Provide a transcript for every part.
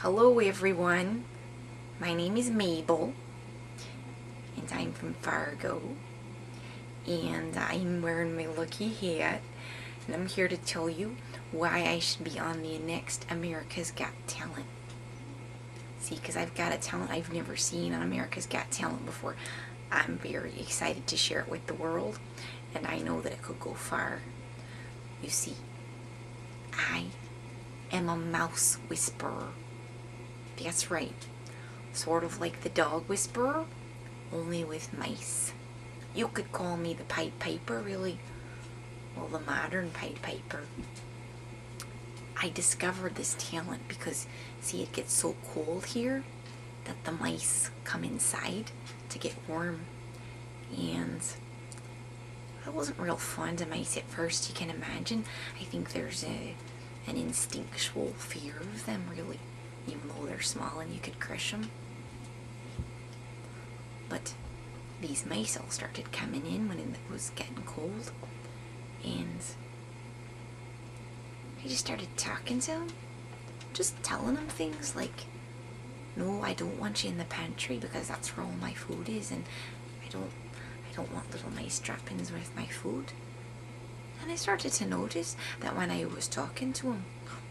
Hello everyone, my name is Mabel and I'm from Fargo and I'm wearing my lucky hat and I'm here to tell you why I should be on the next America's Got Talent. See, because I've got a talent I've never seen on America's Got Talent before. I'm very excited to share it with the world and I know that it could go far. You see, I am a mouse whisperer. That's right. Sort of like the dog whisperer, only with mice. You could call me the Pied Piper, really. Well, the modern Pied Piper. I discovered this talent because, see, it gets so cold here that the mice come inside to get warm. And I wasn't real fond of mice at first, you can imagine. I think there's an instinctual fear of them, really. Even though they're small and you could crush them. But these mice all started coming in when it was getting cold. And I just started talking to them. Just telling them things like, no, I don't want you in the pantry because that's where all my food is. And I don't want little mice droppings with my food. And I started to notice that when I was talking to them,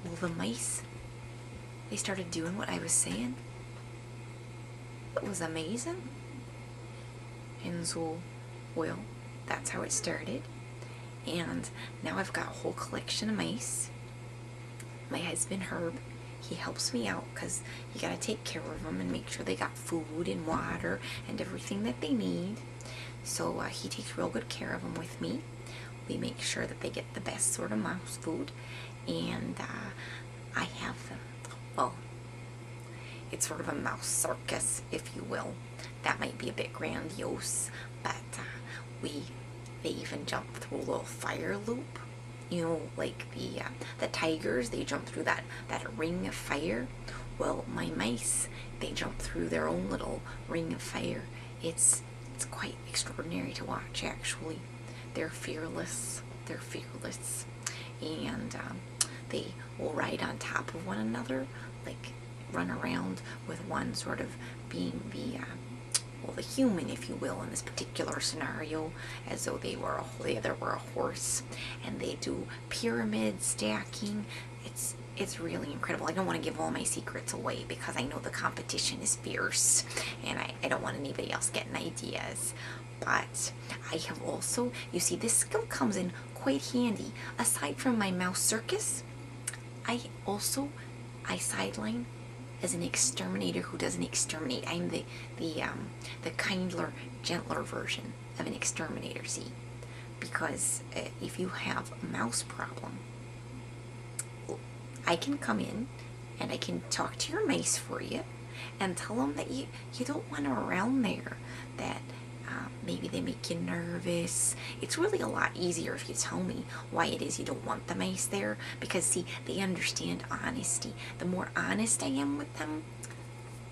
well, the mice, they started doing what I was saying. It was amazing. And so, well, that's how it started. And now I've got a whole collection of mice. My husband Herb, he helps me out because you gotta take care of them and make sure they got food and water and everything that they need. So he takes real good care of them with me. We make sure that they get the best sort of mouse food. And I have them. Well, it's sort of a mouse circus, if you will. That might be a bit grandiose, but they even jump through a little fire loop. You know, like the tigers, they jump through that ring of fire. Well, my mice, they jump through their own little ring of fire. It's quite extraordinary to watch, actually. They're fearless. They're fearless. And they will ride on top of one another, like run around with one sort of being the human, if you will, in this particular scenario, as though the other were a horse, and they do pyramid stacking. It's really incredible. I don't want to give all my secrets away because I know the competition is fierce and I don't want anybody else getting ideas. But I have also, you see, this skill comes in quite handy. Aside from my mouse circus, I sideline as an exterminator who doesn't exterminate. I'm the kindler, gentler version of an exterminator, see? Because if you have a mouse problem, I can come in and I can talk to your mice for you and tell them that you don't want them around there, that maybe they make you nervous. It's really a lot easier if you tell me why it is you don't want the mice there, because see, they understand honesty. The more honest I am with them,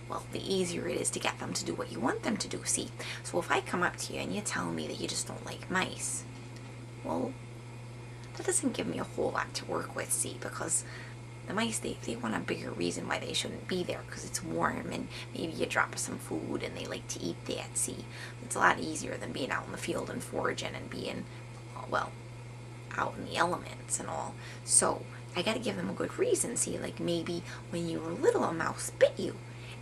well, the easier it is to get them to do what you want them to do, see? So if I come up to you and you tell me that you just don't like mice, well, that doesn't give me a whole lot to work with, see, because the mice, they want a bigger reason why they shouldn't be there, because it's warm and maybe you drop some food and they like to eat that, see. It's a lot easier than being out in the field and foraging and being, well, out in the elements and all. So I gotta give them a good reason, see, like maybe when you were little a mouse bit you,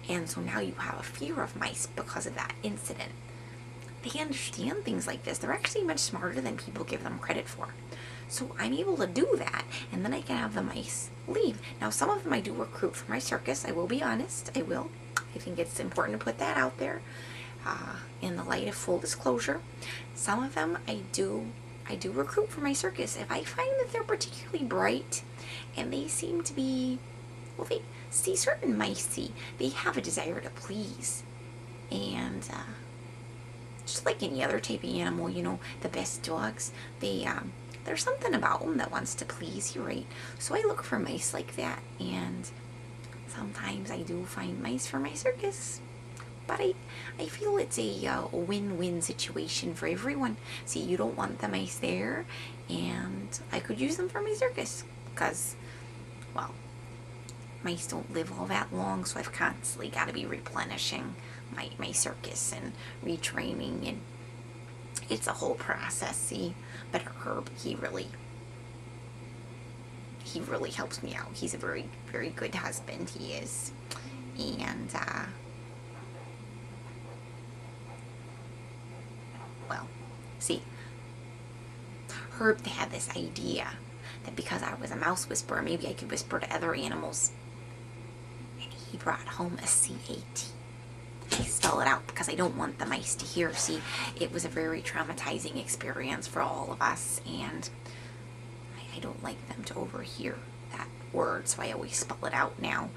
and so now you have a fear of mice because of that incident. They understand things like this. They're actually much smarter than people give them credit for. So I'm able to do that, and then I can have the mice leave. Now, some of them I do recruit for my circus. I will be honest. I will. I think it's important to put that out there in the light of full disclosure. Some of them I do recruit for my circus. If I find that they're particularly bright and they seem to be, well, they see certain mice, see, they have a desire to please. And just like any other type of animal, you know, the best dogs, there's something about them that wants to please you, right? So I look for mice like that, and sometimes I do find mice for my circus. But I feel it's a win-win situation for everyone. See, you don't want the mice there, and I could use them for my circus, because, well, mice don't live all that long, so I've constantly got to be replenishing my circus and retraining, and it's a whole process, see. But Herb, he really helps me out. He's a very, very good husband, he is. And, well, see, Herb had this idea that because I was a mouse whisperer, maybe I could whisper to other animals. And he brought home a C-A-T. I spell it out because I don't want the mice to hear. See, it was a very traumatizing experience for all of us, and I don't like them to overhear that word, so I always spell it out now.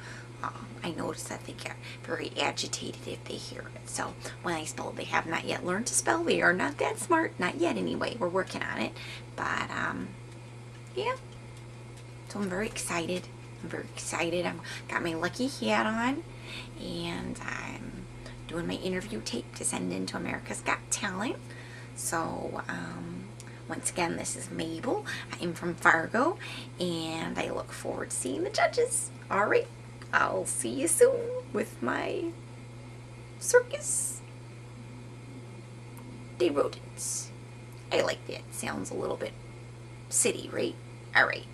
I notice that they get very agitated if they hear it. So when I spell, they have not yet learned to spell. They are not that smart, not yet anyway. We're working on it, but yeah. So I'm very excited. I've got my lucky hat on, and I'm doing my interview tape to send into America's Got Talent. So once again, this is Mabel. I am from Fargo, and I look forward to seeing the judges. All right, I'll see you soon with my circus. They rodents. I like that. Sounds a little bit city, right? All right.